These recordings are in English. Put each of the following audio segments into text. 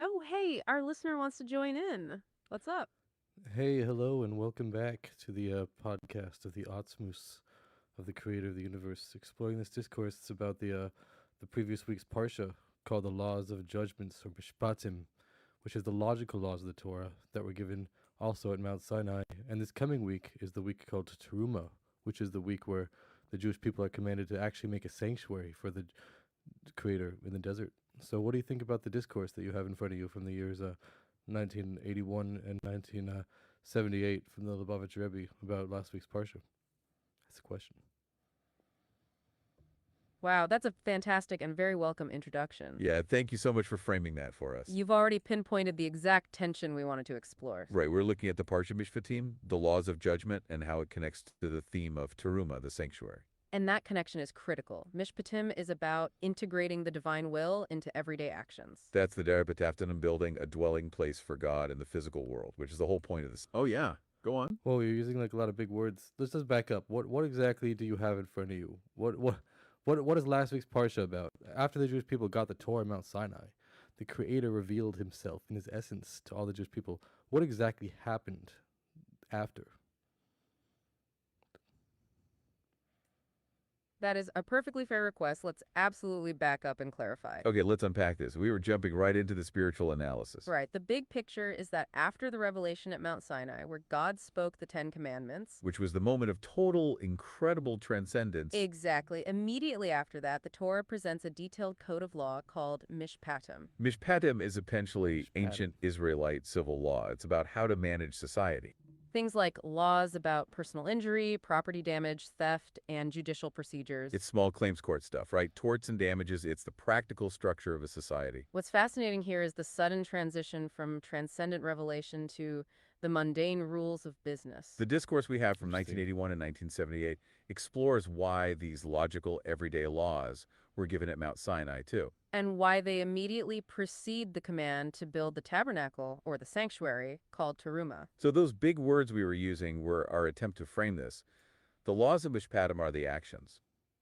Oh, hey, our listener wants to join in. What's up? Hey, hello, and welcome back to the podcast of the Awtsmoos of the Creator of the Universe, exploring this discourse about the previous week's parsha called the Laws of Judgments or Mishpatim, which is the logical laws of the Torah that were given also at Mount Sinai. And this coming week is the week called Teruma, which is the week where the Jewish people are commanded to actually make a sanctuary for the Creator in the desert. So, what do you think about the discourse that you have in front of you from the years 1981 and 1978 from the Lubavitcher Rebbe about last week's parsha? That's the question. Wow, that's a fantastic and very welcome introduction. Yeah, thank you so much for framing that for us. You've already pinpointed the exact tension we wanted to explore. Right, we're looking at the Parsha Mishpatim, the laws of judgment, and how it connects to the theme of Teruma, the sanctuary. And that connection is critical. Mishpatim is about integrating the divine will into everyday actions. That's the Darabataftanim building a dwelling place for God in the physical world, which is the whole point of this. Oh, yeah. Go on. Well, you're using like a lot of big words. Let's just back up. What exactly do you have in front of you? What is last week's parsha about? After the Jewish people got the Torah on Mount Sinai, the Creator revealed Himself in His essence to all the Jewish people. What exactly happened after? That is a perfectly fair request. Let's absolutely back up and clarify. Okay, let's unpack this. We were jumping right into the spiritual analysis. Right. The big picture is that after the revelation at Mount Sinai, where God spoke the Ten Commandments, Which was the moment of total, incredible transcendence. exactly, immediately after that, the Torah presents a detailed code of law called Mishpatim. Mishpatim is essentially Mishpatim. ancient Israelite civil law. It's about how to manage society. Things like laws about personal injury, property damage, theft, and judicial procedures. It's small claims court stuff, right? Torts and damages. It's the practical structure of a society. What's fascinating here is the sudden transition from transcendent revelation to the mundane rules of business. The discourse we have from Interesting. 1981 and 1978 explores why these logical everyday laws were given at Mount Sinai, too. And why they immediately precede the command to build the tabernacle, or the sanctuary, called Teruma. So those big words we were using were our attempt to frame this. The laws of Mishpatim are the actions.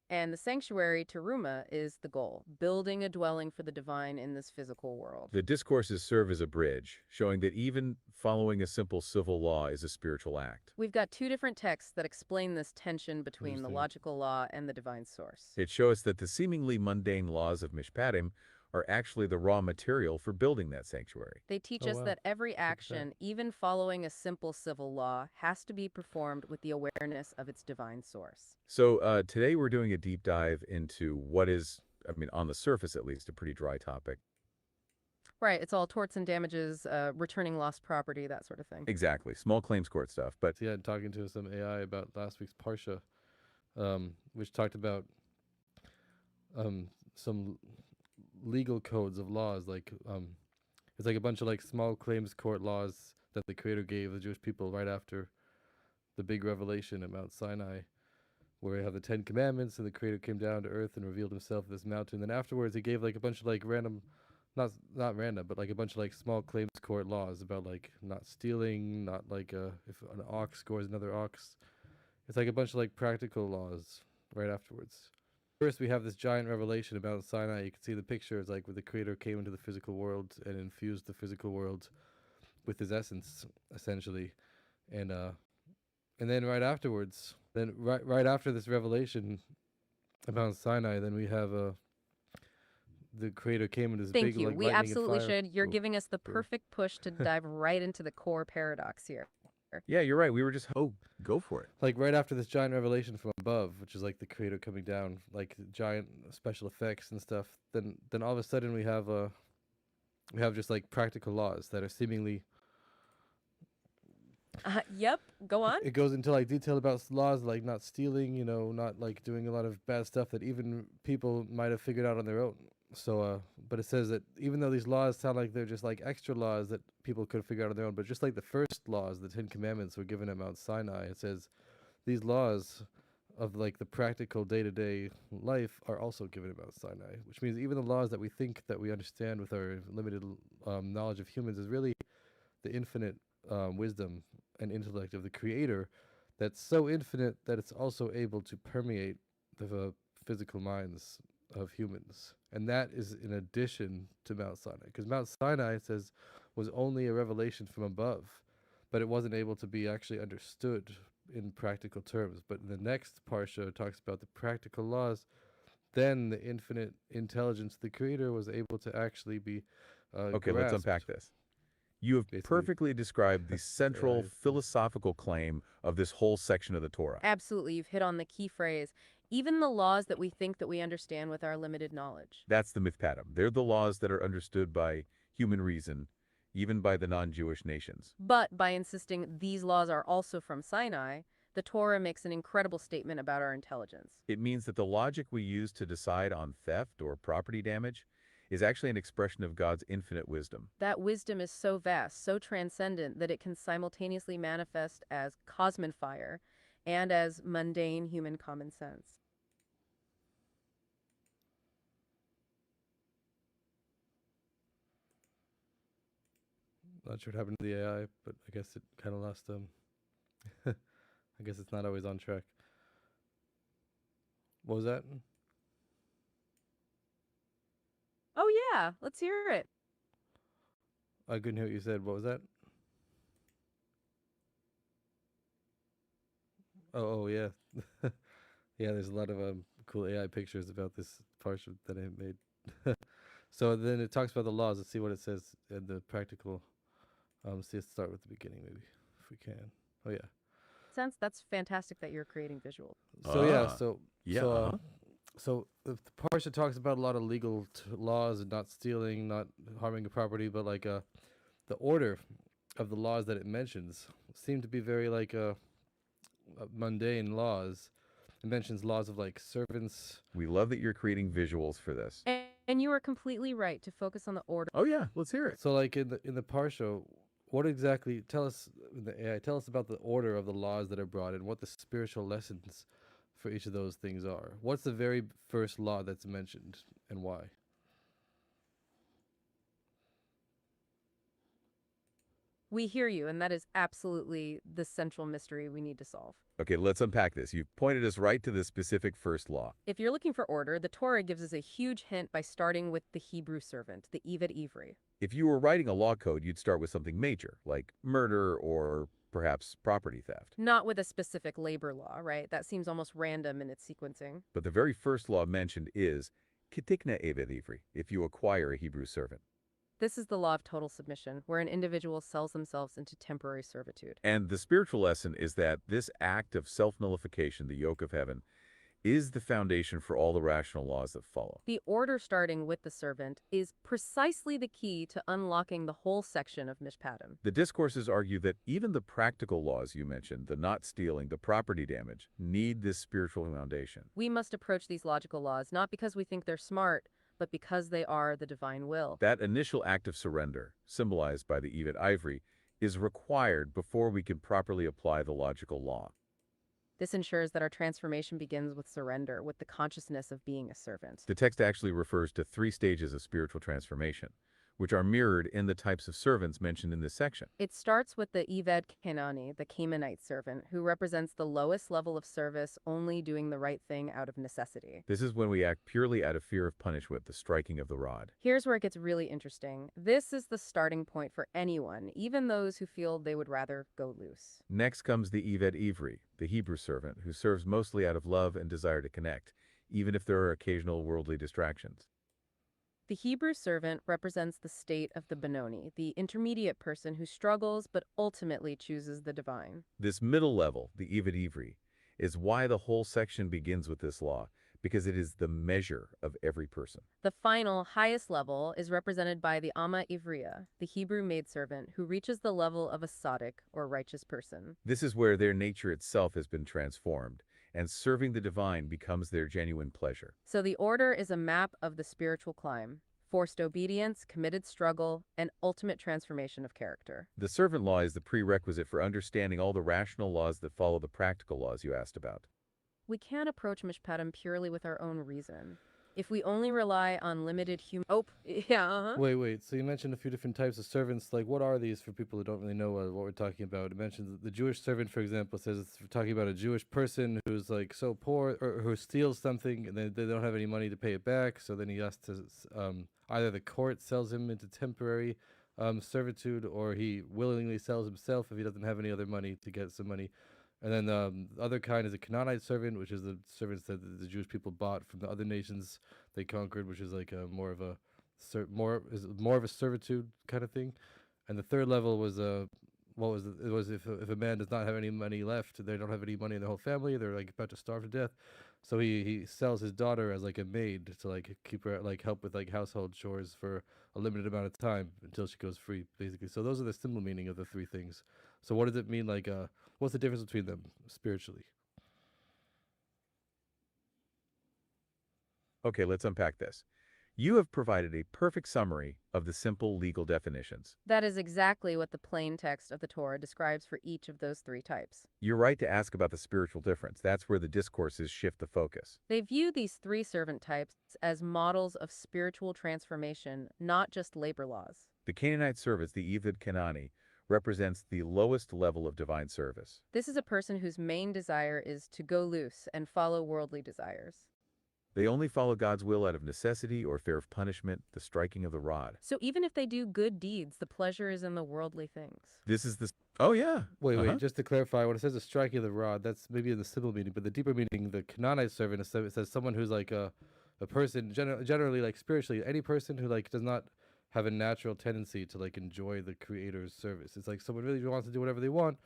And the sanctuary, Teruma, is the goal, building a dwelling for the divine in this physical world. The discourses serve as a bridge, showing that even following a simple civil law is a spiritual act. We've got two different texts that explain this tension between the Interesting. logical law and the divine source. It shows that the seemingly mundane laws of Mishpatim are actually the raw material for building that sanctuary. They teach Oh, us wow. that every at that. action, even following a simple civil law, has to be performed with the awareness of its divine source. So today we're doing a deep dive into what is, on the surface at least, a pretty dry topic. Right, it's all torts and damages, returning lost property, that sort of thing. Exactly, small claims court stuff. But Yeah, talking to some AI about last week's parsha, which talked about some legal codes of laws, like it's like a bunch of like small claims court laws that the Creator gave the Jewish people right after the big revelation at Mount Sinai, where we have the Ten Commandments, and the Creator came down to earth and revealed Himself at this mountain. Then afterwards, He gave like a bunch of like random, not random, but like a bunch of like small claims court laws about like not stealing, not like if an ox scores another ox. It's like a bunch of like practical laws right afterwards. First, we have this giant revelation about Sinai. You can see the pictures, like where the Creator came into the physical world and infused the physical world with His essence, essentially, and then right afterwards, then right after this revelation about Sinai, then we have the Creator came into this Thank big you. like We lightning and absolutely fire. should. You're Oh, giving us the sure. perfect push to dive right into the core paradox here. yeah, you're right. We were just, go for it. Like right after this giant revelation from above, which is like the Creator coming down, like giant special effects and stuff. Then all of a sudden we have just like practical laws that are seemingly. Yep, go on. It goes into like detail about laws like not stealing, not like doing a lot of bad stuff that even people might have figured out on their own. So, but it says that even though these laws sound like they're just like extra laws that people could figure out on their own, but just like the first laws, the Ten Commandments were given at Mount Sinai, it says these laws of like the practical day-to-day life are also given at Mount Sinai, which means even the laws that we think that we understand with our limited knowledge of humans is really the infinite wisdom and intellect of the Creator that's so infinite that it's also able to permeate the physical minds of humans. And that is in addition to Mount Sinai. Because Mount Sinai, it says, was only a revelation from above, but it wasn't able to be actually understood in practical terms. But in the next parsha, it talks about the practical laws. Then the infinite intelligence of the Creator was able to actually be Okay, let's grasped, unpack this. You have basically. perfectly described the central AI. philosophical claim of this whole section of the Torah. Absolutely, you've hit on the key phrase. Even the laws that we think that we understand with our limited knowledge. That's the Mishpatim. They're the laws that are understood by human reason, even by the non-Jewish nations. But by insisting these laws are also from Sinai, the Torah makes an incredible statement about our intelligence. It means that the logic we use to decide on theft or property damage is actually an expression of God's infinite wisdom. That wisdom is so vast, so transcendent, that it can simultaneously manifest as cosmic fire and as mundane human common sense. Not sure what happened to the AI, but I guess it kind of lost I guess it's not always on track. What was that? Oh yeah, let's hear it. I couldn't hear what you said. What was that? Oh yeah. Yeah, there's a lot of cool AI pictures about this parchment that I made. So then it talks about the laws. Let's see what it says in the practical. Let's start with the beginning, maybe, if we can. Oh yeah. That's fantastic that you're creating visuals. So yeah, Ah, so yeah, so uh-huh. so the parsha talks about a lot of legal laws and not stealing, not harming a property, but like the order of the laws that it mentions seem to be very like mundane laws. It mentions laws of like servants. We love that you're creating visuals for this. And you are completely right to focus on the order. Oh yeah, let's hear it. So like in the parsha, what exactly tell us in the AI? Tell us about the order of the laws that are brought and what the spiritual lessons for each of those things are. What's the very first law that's mentioned and why? We hear you, and that is absolutely the central mystery we need to solve. Okay, let's unpack this. You've pointed us right to the specific first law. If you're looking for order, the Torah gives us a huge hint by starting with the Hebrew servant, the Eved Ivri. If you were writing a law code, you'd start with something major, like murder or perhaps property theft. Not with a specific labor law, right? That seems almost random in its sequencing. But the very first law mentioned is Ketikna Eved Ivri, if you acquire a Hebrew servant. This is the law of total submission, where an individual sells themselves into temporary servitude. And the spiritual lesson is that this act of self-nullification, the yoke of heaven, is the foundation for all the rational laws that follow. The order starting with the servant is precisely the key to unlocking the whole section of Mishpatim. The discourses argue that even the practical laws you mentioned, the not stealing, the property damage, need this spiritual foundation. We must approach these logical laws not because we think they're smart, but because they are the divine will. That initial act of surrender, symbolized by the Eved Ivri, is required before we can properly apply the logical law. This ensures that our transformation begins with surrender, with the consciousness of being a servant. The text actually refers to 3 stages of spiritual transformation, which are mirrored in the types of servants mentioned in this section. It starts with the Eved Kenani, the Canaanite servant, who represents the lowest level of service, only doing the right thing out of necessity. This is when we act purely out of fear of punishment, the striking of the rod. Here's where it gets really interesting. This is the starting point for anyone, even those who feel they would rather go loose. Next comes the Eved Ivri, the Hebrew servant, who serves mostly out of love and desire to connect, even if there are occasional worldly distractions. The Hebrew servant represents the state of the Benoni, the intermediate person who struggles but ultimately chooses the divine. This middle level, the Eved Ivri, is why the whole section begins with this law, because it is the measure of every person. The final, highest level is represented by the Amma Ivriya, the Hebrew maidservant, who reaches the level of a tzaddik, or righteous person. This is where their nature itself has been transformed, and serving the divine becomes their genuine pleasure. So the order is a map of the spiritual climb: forced obedience, committed struggle, and ultimate transformation of character. The servant law is the prerequisite for understanding all the rational laws that follow the practical laws you asked about. We can't approach Mishpatim purely with our own reason. If we only rely on limited human... Oh, yeah, uh-huh. Wait. So you mentioned a few different types of servants. Like, what are these for people who don't really know what we're talking about? It mentions the Jewish servant, for example, says it's talking about a Jewish person who's like so poor or who steals something and then they don't have any money to pay it back. So then he has to, either the court sells him into temporary servitude or he willingly sells himself if he doesn't have any other money to get some money. And then the other kind is a Canaanite servant, which is the servants that the Jewish people bought from the other nations they conquered, which is like more of a more of a servitude kind of thing. And the third level was what was it was if a man does not have any money left, they don't have any money in their whole family, they're like about to starve to death. So he sells his daughter as like a maid to like keep her like help with like household chores for a limited amount of time until she goes free, basically. So those are the simple meaning of the three things. So what does it mean? Like, what's the difference between them spiritually? Okay, let's unpack this. You have provided a perfect summary of the simple legal definitions. That is exactly what the plain text of the Torah describes for each of those three types. You're right to ask about the spiritual difference. That's where the discourses shift the focus. They view these three servant types as models of spiritual transformation, not just labor laws. The Canaanite service, the Eved Kenani, represents the lowest level of divine service. This is a person whose main desire is to go loose and follow worldly desires. They only follow God's will out of necessity or fear of punishment, the striking of the rod. So even if they do good deeds, the pleasure is in the worldly things. This is the... Oh, yeah. Wait, just to clarify, when it says a striking of the rod, that's maybe in the simple meaning, but the deeper meaning, the Canaanite servant, it says someone who's like a person, generally like spiritually, any person who like does not have a natural tendency to like enjoy the Creator's service. It's like someone really wants to do whatever they want,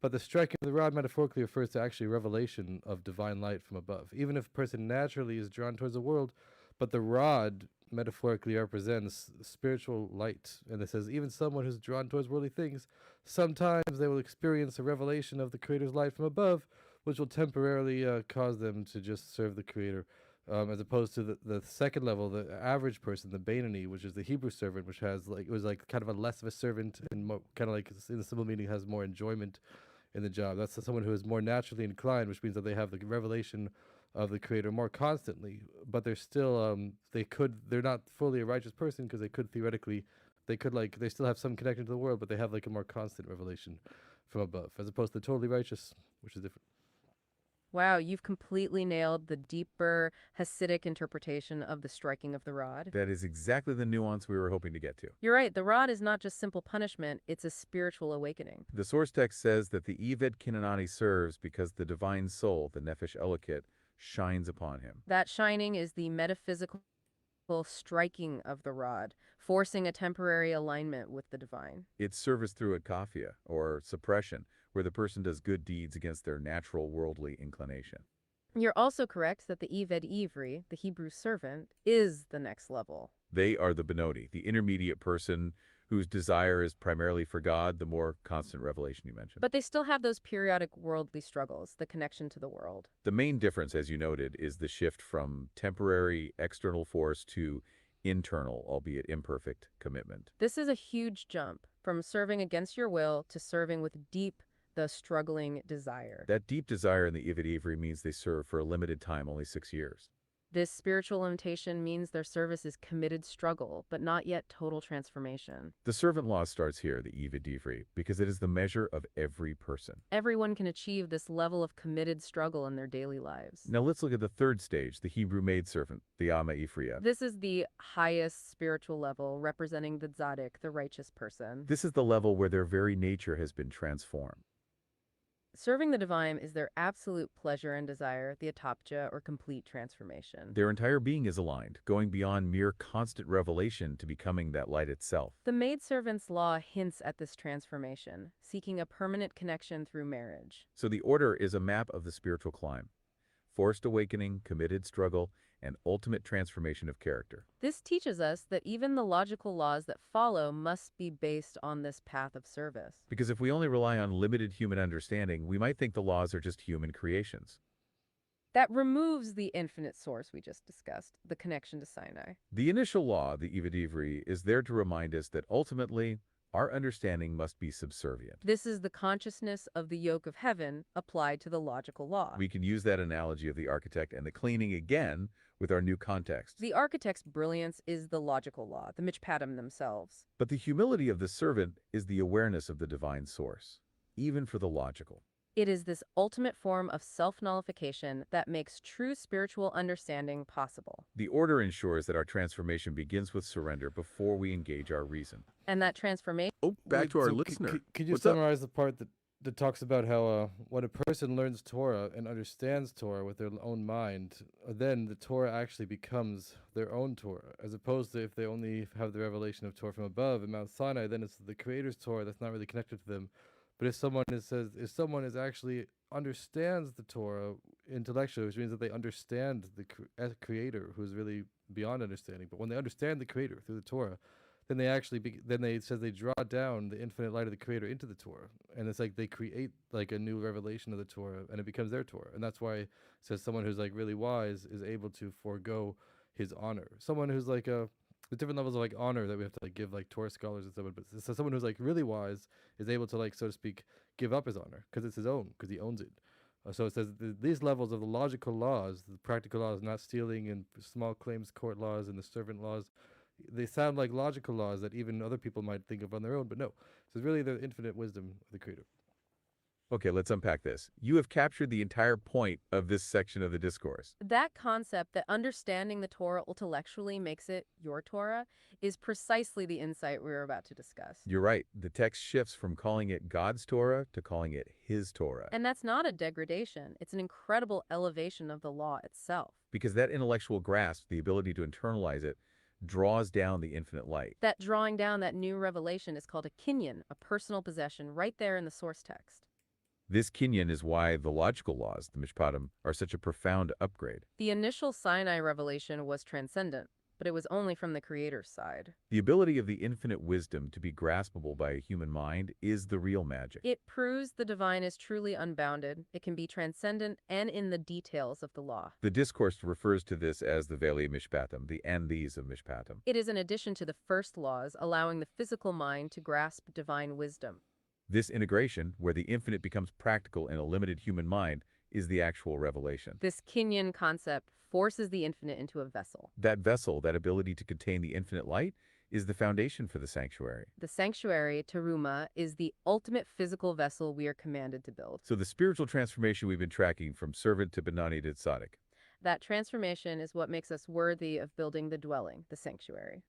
but the striking of the rod metaphorically refers to actually revelation of divine light from above. Even if a person naturally is drawn towards the world, but the rod metaphorically represents spiritual light. And it says even someone who's drawn towards worldly things, sometimes they will experience a revelation of the Creator's light from above, which will temporarily cause them to just serve the Creator. As opposed to the second level, the average person, the Bainani, which is the Hebrew servant, which has like, it was like kind of a less of a servant and kind of like in the simple meaning has more enjoyment in the job. That's someone who is more naturally inclined, which means that they have the revelation of the Creator more constantly, but they're still they're not fully a righteous person because they still have some connection to the world, but they have like a more constant revelation from above, as opposed to totally righteous, which is different. Wow, you've completely nailed the deeper Hasidic interpretation of the striking of the rod. That is exactly the nuance we were hoping to get to. You're right, the rod is not just simple punishment, it's a spiritual awakening. The source text says that the Eved Kenani serves because the divine soul, the Nefesh Elokit, shines upon him. That shining is the metaphysical striking of the rod, forcing a temporary alignment with the divine. It's service through akafia, or suppression, where the person does good deeds against their natural worldly inclination. You're also correct that the Eved Ivri, the Hebrew servant, is the next level. They are the Benoni, the intermediate person whose desire is primarily for God, the more constant revelation you mentioned. But they still have those periodic worldly struggles, the connection to the world. The main difference, as you noted, is the shift from temporary external force to internal, albeit imperfect, commitment. This is a huge jump from serving against your will to serving with deep, the struggling desire. That deep desire in the Eved Ivri means they serve for a limited time, only 6 years. This spiritual limitation means their service is committed struggle, but not yet total transformation. The servant law starts here, the Eved Ivri, because it is the measure of every person. Everyone can achieve this level of committed struggle in their daily lives. Now let's look at the third stage, the Hebrew maidservant, the Ama Ifriya. This is the highest spiritual level, representing the tzaddik, the righteous person. This is the level where their very nature has been transformed. Serving the divine is their absolute pleasure and desire, the atopja, or complete transformation. Their entire being is aligned, going beyond mere constant revelation to becoming that light itself. The maidservant's law hints at this transformation, seeking a permanent connection through marriage. So the order is a map of the spiritual climb. Forced awakening, committed struggle, and ultimate transformation of character. This teaches us that even the logical laws that follow must be based on this path of service. Because if we only rely on limited human understanding, we might think the laws are just human creations. That removes the infinite source we just discussed, the connection to Sinai. The initial law, the Eved Ivri, is there to remind us that ultimately, Our understanding must be subservient. This is the consciousness of the yoke of heaven applied to the logical law. We can use that analogy of the architect and the cleaning again with our new context. The architect's brilliance is the logical law, the Mishpatim themselves. But the humility of the servant is the awareness of the divine source, even for the logical. It is this ultimate form of self-nullification that makes true spiritual understanding possible. The order ensures that our transformation begins with surrender before we engage our reason. And that transformation Oh, back Wait, to our so listener. Could you What's up? summarize the part that talks about how when a person learns Torah and understands Torah with their own mind, then the Torah actually becomes their own Torah, as opposed to if they only have the revelation of Torah from above in Mount Sinai, then it's the Creator's Torah that's not really connected to them. But if someone is actually understands the Torah intellectually, which means that they understand the Creator, who is really beyond understanding. But when they understand the Creator through the Torah, then it says they draw down the infinite light of the Creator into the Torah, and it's like they create like a new revelation of the Torah, and it becomes their Torah. And that's why it says someone who's like really wise is able to forego his honor. Someone who's like there's different levels of like honor that we have to like give like Torah scholars and stuff. But so someone who's like really wise is able to like, so to speak, give up his honor because it's his own, because he owns it. So it says these levels of the logical laws, the practical laws, not stealing, and small claims court laws and the servant laws, they sound like logical laws that even other people might think of on their own, but no. So it's really the infinite wisdom of the Creator. Okay, let's unpack this. You have captured the entire point of this section of the discourse. that concept that understanding the Torah intellectually makes it your Torah is precisely the insight we're about to discuss. You're right. The text shifts from calling it God's Torah to calling it His Torah. And that's not a degradation. It's an incredible elevation of the law itself. Because that intellectual grasp, the ability to internalize it, draws down the infinite light. That drawing down that new revelation is called a kinyan, a personal possession, right there in the source text. This kinyan is why the logical laws, the Mishpatim, are such a profound upgrade. The initial Sinai revelation was transcendent, but it was only from the Creator's side. The ability of the infinite wisdom to be graspable by a human mind is the real magic. It proves the divine is truly unbounded. It can be transcendent and in the details of the law. The discourse refers to this as the Veli Mishpatim, the and these of Mishpatim. It is an addition to the first laws, allowing the physical mind to grasp divine wisdom. This integration, where the infinite becomes practical in a limited human mind, is the actual revelation. This kinyan concept forces the infinite into a vessel. That vessel, that ability to contain the infinite light, is the foundation for the sanctuary. The sanctuary, teruma, is the ultimate physical vessel we are commanded to build. So the spiritual transformation we've been tracking from servant to Benani to Tzaddik. That transformation is what makes us worthy of building the dwelling, the sanctuary.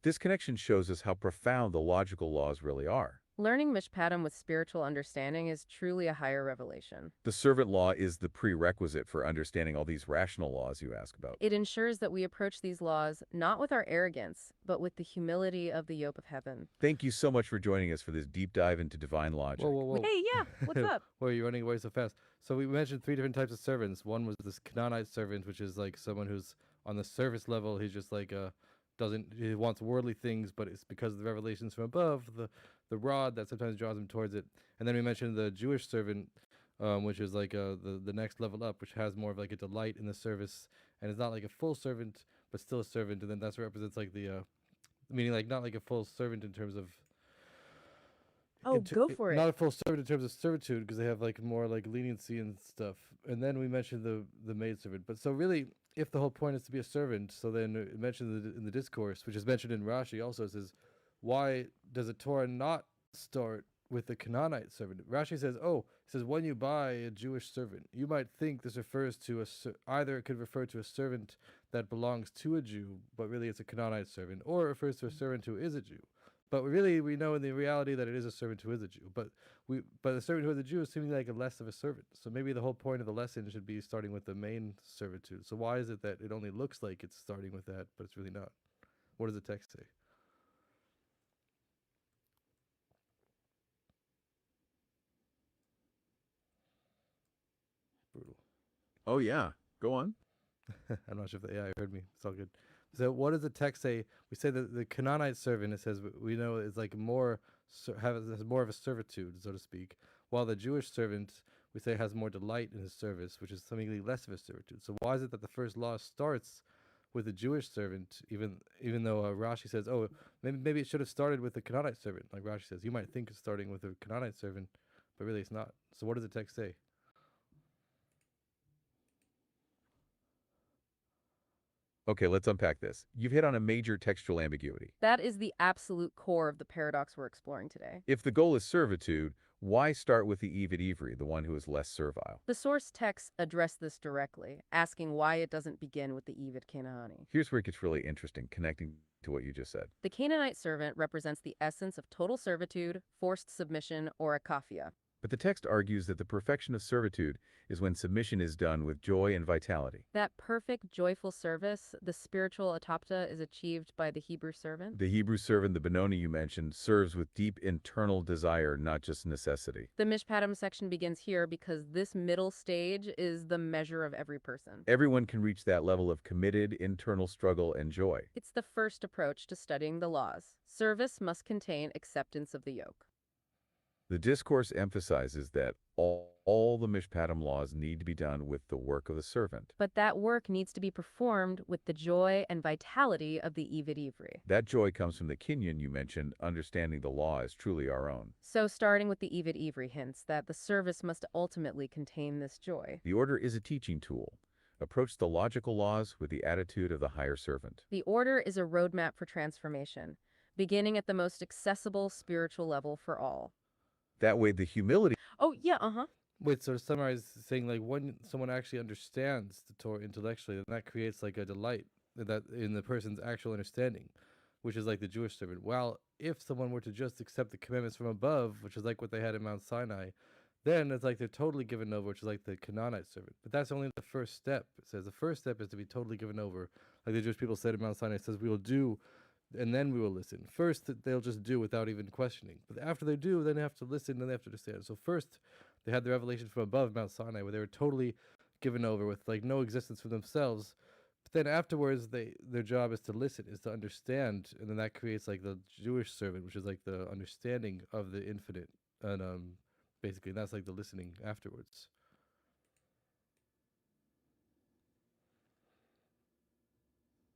This connection shows us how profound the logical laws really are. Learning Mishpatim with spiritual understanding is truly a higher revelation. The servant law is the prerequisite for understanding all these rational laws you ask about. It ensures that we approach these laws not with our arrogance, but with the humility of the yoke of heaven. Thank you so much for joining us for this deep dive into divine logic. Whoa. Hey, yeah, what's up? Why are you running away so fast? So we mentioned 3 different types of servants. One was this Canaanite servant, which is like someone who's on the surface level. He's just like he wants worldly things, but it's because of the revelations from above, the rod that sometimes draws him towards it. And then we mentioned the Jewish servant, which is like the next level up, which has more of like a delight in the service, and it's not like a full servant, but still a servant. And then that's what represents like the meaning like not like a full servant in terms of Go for it. not a full servant in terms of servitude, because they have like more like leniency and stuff. And then we mentioned the maid servant. But so really, if the whole point is to be a servant, so then it mentioned in the discourse, which is mentioned in Rashi also, it says, why does the Torah not start with the Canaanite servant? Rashi says, it says when you buy a Jewish servant, you might think this refers to either it could refer to a servant that belongs to a Jew, but really it's a Canaanite servant, or it refers to a servant who is a Jew. But really, we know in the reality that it is a servant who is a Jew. But the servant who is a Jew is seemingly like a less of a servant. So maybe the whole point of the lesson should be starting with the main servitude. So why is it that it only looks like it's starting with that, but it's really not? What does the text say? Brutal. Oh, yeah. Go on. I'm not sure if the AI heard me. It's all good. So what does the text say? We say that the Canaanite servant, it says, we know is like has more of a servitude, so to speak, while the Jewish servant, we say, has more delight in his service, which is seemingly less of a servitude. So why is it that the first law starts with the Jewish servant, even though Rashi says, oh, maybe it should have started with the Canaanite servant. Like Rashi says, you might think it's starting with the Canaanite servant, but really it's not. So what does the text say? Okay, let's unpack this. You've hit on a major textual ambiguity. That is the absolute core of the paradox we're exploring today. If the goal is servitude, why start with the Eved Ivri, the one who is less servile? The source texts address this directly, asking why it doesn't begin with the Eved Canaani. Here's where it gets really interesting, connecting to what you just said. The Canaanite servant represents the essence of total servitude, forced submission, or akafia. But the text argues that the perfection of servitude is when submission is done with joy and vitality. That perfect, joyful service, the spiritual atopta, is achieved by the Hebrew servant. The Hebrew servant, the Benoni you mentioned, serves with deep internal desire, not just necessity. The Mishpatim section begins here because this middle stage is the measure of every person. Everyone can reach that level of committed internal struggle and joy. It's the first approach to studying the laws. Service must contain acceptance of the yoke. The discourse emphasizes that all the Mishpatim laws need to be done with the work of the servant. But that work needs to be performed with the joy and vitality of the Eved Ivri. That joy comes from the Kinyan you mentioned, understanding the law is truly our own. So starting with the Eved Ivri hints that the service must ultimately contain this joy. The order is a teaching tool. Approach the logical laws with the attitude of the higher servant. The order is a roadmap for transformation, beginning at the most accessible spiritual level for all. That way the humility Oh, yeah, Wait, so to summarize, saying like when someone actually understands the Torah intellectually, then that creates like a delight that in the person's actual understanding, which is like the Jewish servant. While if someone were to just accept the commandments from above, which is like what they had in Mount Sinai, then it's like they're totally given over, which is like the Canaanite servant. But that's only the first step. It says the first step is to be totally given over. Like the Jewish people said in Mount Sinai, it says we will do and then we will listen. First, they'll just do without even questioning. But after they do, then they have to listen, then they have to understand. So first, they had the revelation from above Mount Sinai, where they were totally given over with like no existence for themselves. But then afterwards, their job is to listen, is to understand, and then that creates like the Jewish servant, which is like the understanding of the infinite, and basically that's like the listening afterwards.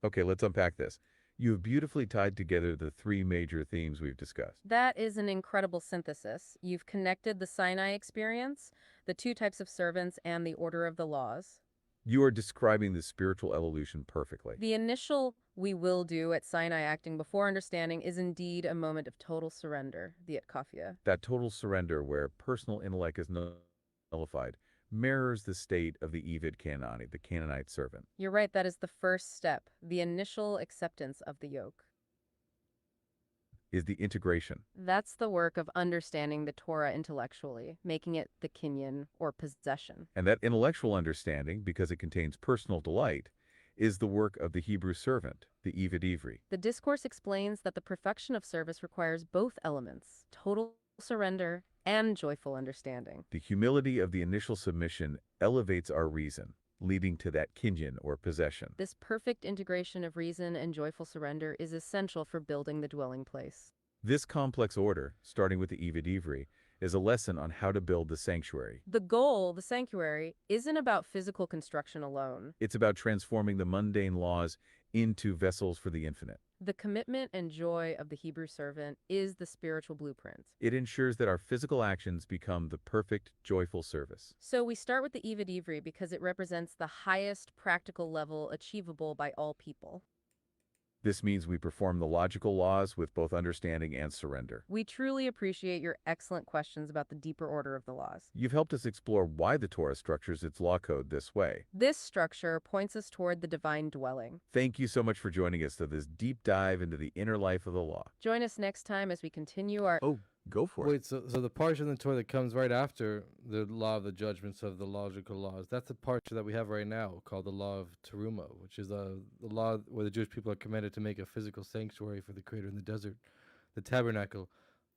Okay, let's unpack this. You have beautifully tied together the three major themes we've discussed. That is an incredible synthesis. You've connected the Sinai experience, the two types of servants, and the order of the laws. You are describing the spiritual evolution perfectly. The initial we will do at Sinai acting before understanding is indeed a moment of total surrender, the etkafia. That total surrender where personal intellect is nullified mirrors the state of the Eved Canaani, the Canaanite servant. You're right, that is the first step, the initial acceptance of the yoke. Is the integration. That's the work of understanding the Torah intellectually, making it the kinyan, or possession. And that intellectual understanding, because it contains personal delight, is the work of the Hebrew servant, the Eved Ivri. The discourse explains that the perfection of service requires both elements, total surrender and joyful understanding. The humility of the initial submission elevates our reason, leading to that kinyan, or possession. This perfect integration of reason and joyful surrender is essential for building the dwelling place. This complex order, starting with the Eved Ivri, is a lesson on how to build the sanctuary. The goal, the sanctuary, isn't about physical construction alone. It's about transforming the mundane laws into vessels for the infinite. The commitment and joy of the Hebrew servant is the spiritual blueprint. It ensures that our physical actions become the perfect, joyful service. So we start with the Eved Ivri because it represents the highest practical level achievable by all people. This means we perform the logical laws with both understanding and surrender. We truly appreciate your excellent questions about the deeper order of the laws. You've helped us explore why the Torah structures its law code this way. This structure points us toward the divine dwelling. Thank you so much for joining us to this deep dive into the inner life of the law. Join us next time as we continue our... Oh, go for it. Wait, so the portion of the Torah that comes right after the law of the judgments of the logical laws, that's a portion that we have right now called the law of Teruma, which is the law where the Jewish people are commanded to make a physical sanctuary for the Creator in the desert, the tabernacle,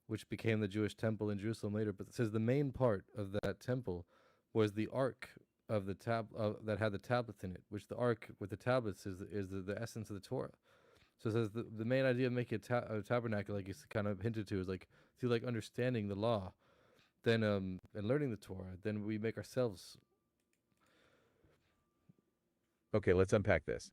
which became the Jewish temple in Jerusalem later. But it says the main part of that temple was the ark of the that had the tablets in it, which the ark with the tablets is the essence of the Torah. So it says the main idea of making a tabernacle, like it's kind of hinted to, is like through like understanding the law, then and learning the Torah, then we make ourselves. Okay, let's unpack this.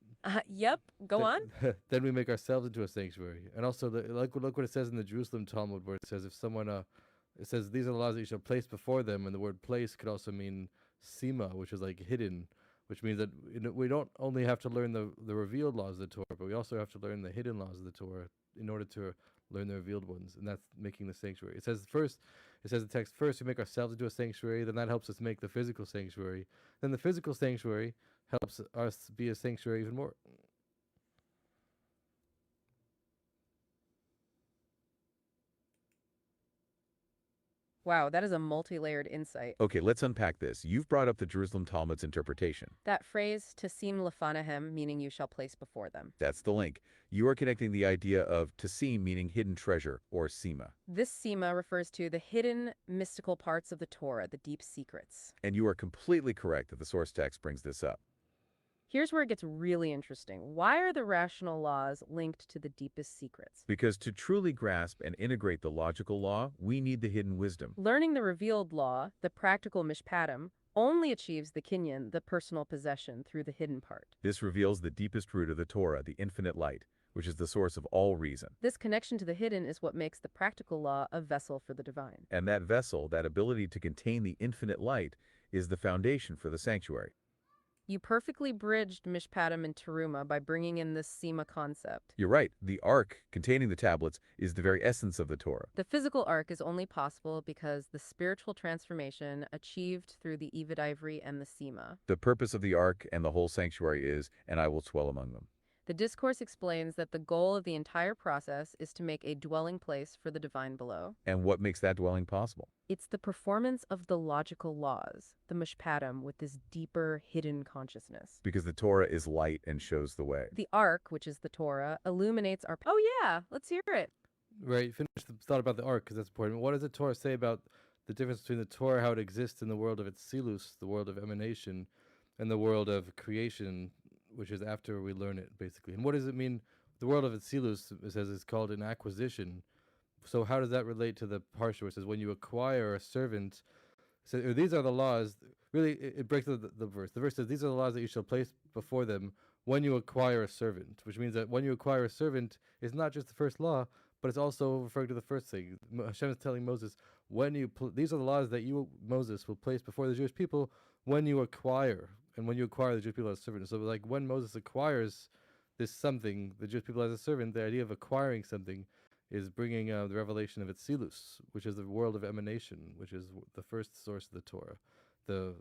Yep, go on. Then we make ourselves into a sanctuary. And also, look what it says in the Jerusalem Talmud, where it says if someone, it says these are the laws that you shall place before them, and the word place could also mean sima, which is like hidden, which means that we don't only have to learn the revealed laws of the Torah, but we also have to learn the hidden laws of the Torah in order to learn the revealed ones, and that's making the sanctuary. It says the text, first we make ourselves into a sanctuary, then that helps us make the physical sanctuary. Then the physical sanctuary helps us be a sanctuary even more. Wow, that is a multi-layered insight. Okay, let's unpack this. You've brought up the Jerusalem Talmud's interpretation. That phrase, tasim lefanahem, meaning you shall place before them. That's the link. You are connecting the idea of tasim, meaning hidden treasure, or sima. This sima refers to the hidden mystical parts of the Torah, the deep secrets. And you are completely correct that the source text brings this up. Here's where it gets really interesting. Why are the rational laws linked to the deepest secrets? Because to truly grasp and integrate the logical law, we need the hidden wisdom. Learning the revealed law, the practical Mishpatim, only achieves the kinyan, the personal possession, through the hidden part. This reveals the deepest root of the Torah, the infinite light, which is the source of all reason. This connection to the hidden is what makes the practical law a vessel for the divine. And that vessel, that ability to contain the infinite light, is the foundation for the sanctuary. You perfectly bridged Mishpatim and Teruma by bringing in this Sima concept. You're right. The ark containing the tablets is the very essence of the Torah. The physical ark is only possible because the spiritual transformation achieved through the Eved ivory and the Sima. The purpose of the ark and the whole sanctuary is, and I will dwell among them. The discourse explains that the goal of the entire process is to make a dwelling place for the divine below. And what makes that dwelling possible? It's the performance of the logical laws, the Mishpatim, with this deeper, hidden consciousness. Because the Torah is light and shows the way. The ark, which is the Torah, illuminates our... Oh yeah, let's hear it. Right, finish the thought about the ark, because that's important. What does the Torah say about the difference between the Torah, how it exists in the world of etched, the world of emanation, and the world of creation, which is after we learn it, basically? And what does it mean? The world of etched, it says, is called an acquisition. So how does that relate to the parsha, which says when you acquire a servant, so these are the laws, really it breaks the verse. The verse says these are the laws that you shall place before them when you acquire a servant, which means that when you acquire a servant is not just the first law, but it's also referring to the first thing. Hashem is telling Moses, these are the laws that you, Moses, will place before the Jewish people when you acquire, and when you acquire the Jewish people as a servant. So like when Moses acquires this something, the Jewish people as a servant, the idea of acquiring something is bringing the revelation of etched, which is the world of emanation, which is the first source of the Torah, the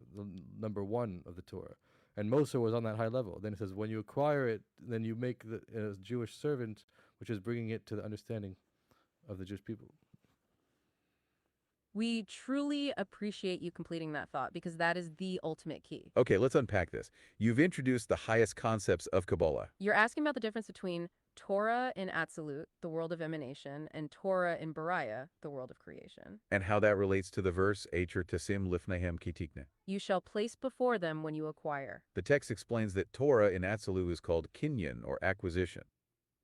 number one of the Torah. And Moshe was on that high level. Then it says, when you acquire it, then you make the Jewish servant, which is bringing it to the understanding of the Jewish people. We truly appreciate you completing that thought because that is the ultimate key. Okay, let's unpack this. You've introduced the highest concepts of Kabbalah. You're asking about the difference between Torah in Absolute, the world of emanation, and Torah in Bariah, the world of creation. And how that relates to the verse, Echer tasim lifnehem kitikne. You shall place before them when you acquire. The text explains that Torah in Absolute is called kinyan, or acquisition.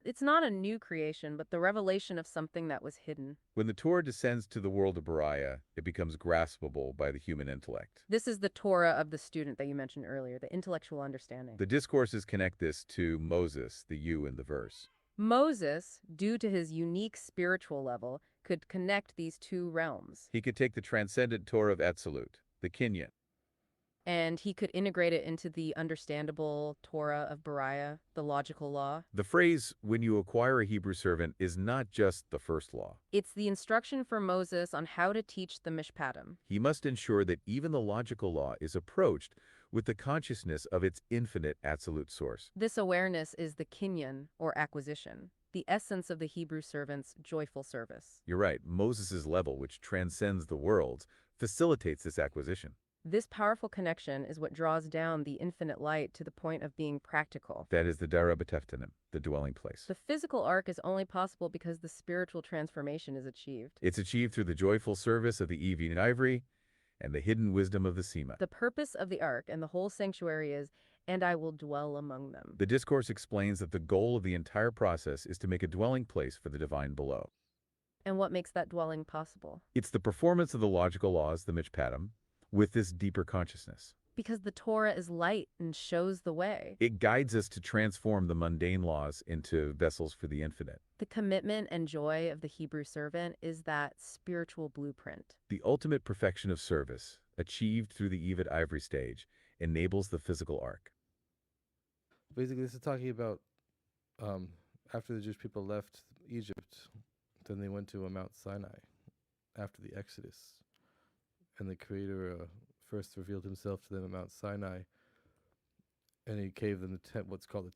It's not a new creation, but the revelation of something that was hidden. When the Torah descends to the world of Bariah, it becomes graspable by the human intellect. This is the Torah of the student that you mentioned earlier, the intellectual understanding. The discourses connect this to Moses, the you in the verse. Moses, due to his unique spiritual level, could connect these two realms. He could take the transcendent Torah of Absolute, the kinyan, and he could integrate it into the understandable Torah of Bariah, the logical law. The phrase, when you acquire a Hebrew servant, is not just the first law. It's the instruction for Moses on how to teach the Mishpatim. He must ensure that even the logical law is approached with the consciousness of its infinite absolute source. This awareness is the kinyan, or acquisition, the essence of the Hebrew servant's joyful service. You're right. Moses' level, which transcends the worlds, facilitates this acquisition. This powerful connection is what draws down the infinite light to the point of being practical. That is the Dara B'Teftanim, the dwelling place. The physical ark is only possible because the spiritual transformation is achieved. It's achieved through the joyful service of the Evi and Ivory and the hidden wisdom of the Sima. The purpose of the ark and the whole sanctuary is, and I will dwell among them. The discourse explains that the goal of the entire process is to make a dwelling place for the divine below. And what makes that dwelling possible? It's the performance of the logical laws, the Mishpatim, with this deeper consciousness. Because the Torah is light and shows the way. It guides us to transform the mundane laws into vessels for the infinite. The commitment and joy of the Hebrew servant is that spiritual blueprint. The ultimate perfection of service, achieved through the Eved ivory stage, enables the physical arc. Basically, this is talking about after the Jewish people left Egypt, then they went to Mount Sinai after the Exodus. And the Creator first revealed himself to them at Mount Sinai, and he gave them what's called the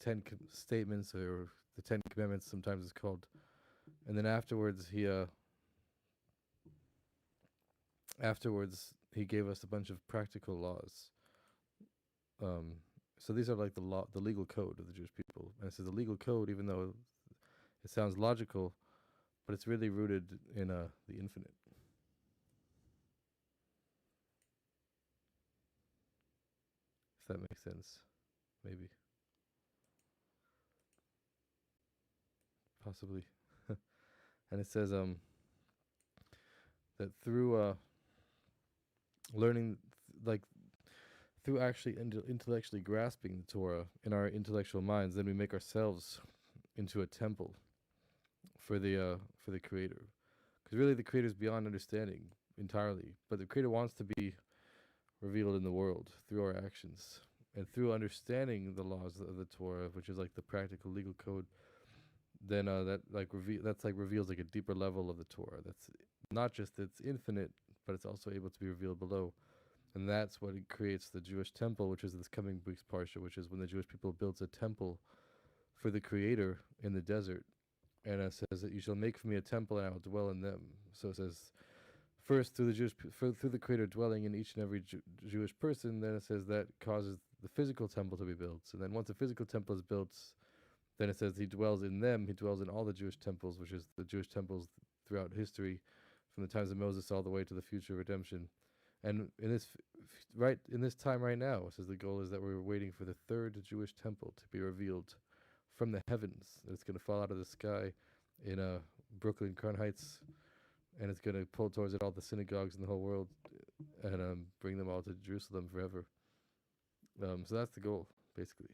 Statements, or the 10 Commandments, sometimes it's called. And then afterwards, he gave us a bunch of practical laws. So these are like the legal code of the Jewish people. And it says the legal code, even though it sounds logical, but it's really rooted in the infinite. If that makes sense, maybe. Possibly. And it says that through learning, through actually intellectually grasping the Torah in our intellectual minds, then we make ourselves into a temple for the Creator. Because really the Creator is beyond understanding entirely, but the Creator wants to be revealed in the world through our actions. And through understanding the laws of the Torah, which is like the practical legal code, then reveals like a deeper level of the Torah. That's not just it's infinite, but it's also able to be revealed below. And that's what it creates the Jewish temple, which is this coming week's parsha, which is when the Jewish people builds a temple for the Creator in the desert. And it says that you shall make for me a temple and I will dwell in them. So it says first through the Creator dwelling in each and every Jewish person, then it says that causes the physical temple to be built. And then once the physical temple is built, then it says he dwells in them. He dwells in all the Jewish temples, which is the Jewish temples throughout history, from the times of Moses all the way to the future redemption. And in this time right now, it says the goal is that we're waiting for the third Jewish temple to be revealed from the heavens. It's going to fall out of the sky in Brooklyn, Crown Heights, and it's going to pull towards it all the synagogues in the whole world and bring them all to Jerusalem forever. So that's the goal, basically.